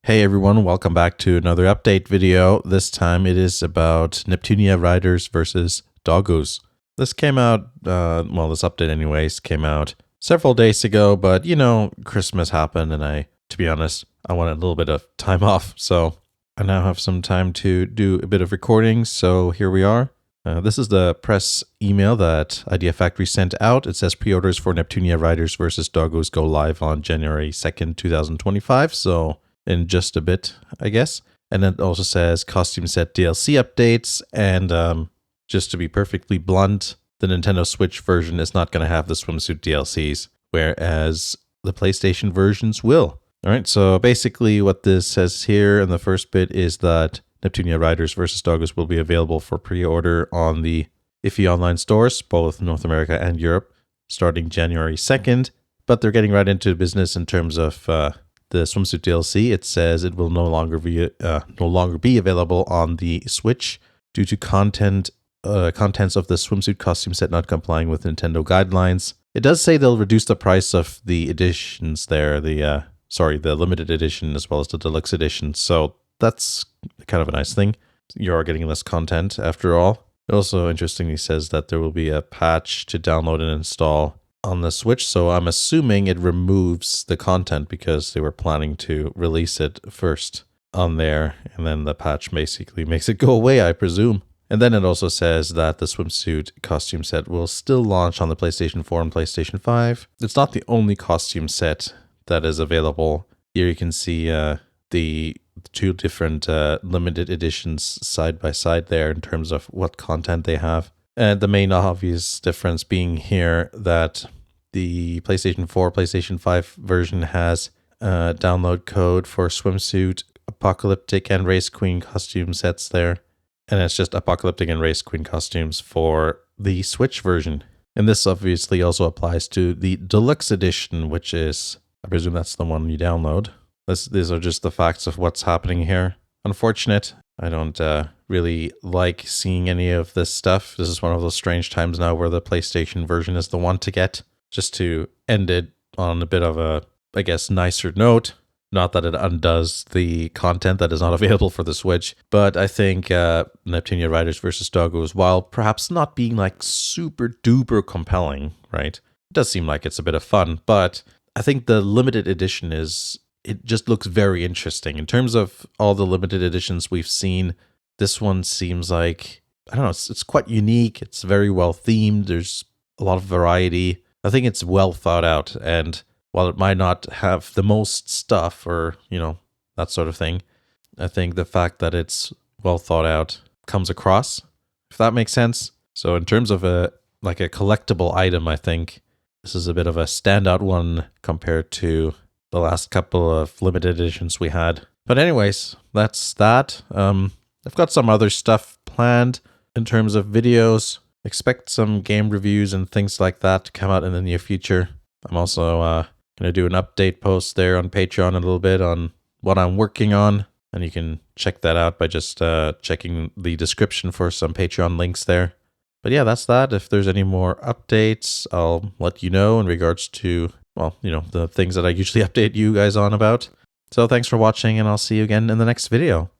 Hey everyone, welcome back to another update video. This time it is about Neptunia Riders versus Doggos. This came out, this update anyways, came out several days ago, but you know, Christmas happened and to be honest, I wanted a little bit of time off, so I now have some time to do a bit of recording, so here we are. This is the press email that Idea Factory sent out. It says pre-orders for Neptunia Riders versus Doggos go live on January 2nd, 2025, so in just a bit, I guess. And then it also says costume set DLC updates. And just to be perfectly blunt, the Nintendo Switch version is not going to have the swimsuit DLCs, whereas the PlayStation versions will. All right, so basically what this says here in the first bit is that Neptunia Riders vs. Doggos will be available for pre-order on the Iffy online stores, both North America and Europe, starting January 2nd. But they're getting right into business in terms of the swimsuit DLC. It says it will no longer be available on the Switch due to contents of the swimsuit costume set not complying with Nintendo guidelines. It does say they'll reduce the price of the editions there, the limited edition as well as the deluxe edition. So that's kind of a nice thing. You are getting less content after all. It also interestingly says that there will be a patch to download and install on the Switch, so I'm assuming it removes the content because they were planning to release it first on there, and then the patch basically makes it go away, I presume. And then it also says that the swimsuit costume set will still launch on the PlayStation 4 and PlayStation 5. It's not the only costume set that is available. Here you can see the two different limited editions side by side there in terms of what content they have. And the main obvious difference being here that the PlayStation 4, PlayStation 5 version has a download code for swimsuit, apocalyptic, and race queen costume sets there. And it's just apocalyptic and race queen costumes for the Switch version. And this obviously also applies to the deluxe edition, which is, I presume that's the one you download. These are just the facts of what's happening here. Unfortunate. I don't really like seeing any of this stuff. This is one of those strange times now where the PlayStation version is the one to get. Just to end it on a bit of a, I guess, nicer note. Not that it undoes the content that is not available for the Switch, but I think Neptunia Riders vs. Doggos, while perhaps not being like super duper compelling, right? It does seem like it's a bit of fun, but I think the limited edition it just looks very interesting. In terms of all the limited editions we've seen, this one seems like, I don't know, it's quite unique. It's very well themed. There's a lot of variety. I think it's well thought out. And while it might not have the most stuff or, you know, that sort of thing, I think the fact that it's well thought out comes across, if that makes sense. So in terms of a collectible item, I think this is a bit of a standout one compared to the last couple of limited editions we had. But anyways, that's that. I've got some other stuff planned in terms of videos. Expect some game reviews and things like that to come out in the near future. I'm also going to do an update post there on Patreon a little bit on what I'm working on. And you can check that out by just checking the description for some Patreon links there. But yeah, that's that. If there's any more updates, I'll let you know in regards to, well, you know, the things that I usually update you guys on about. So thanks for watching, and I'll see you again in the next video.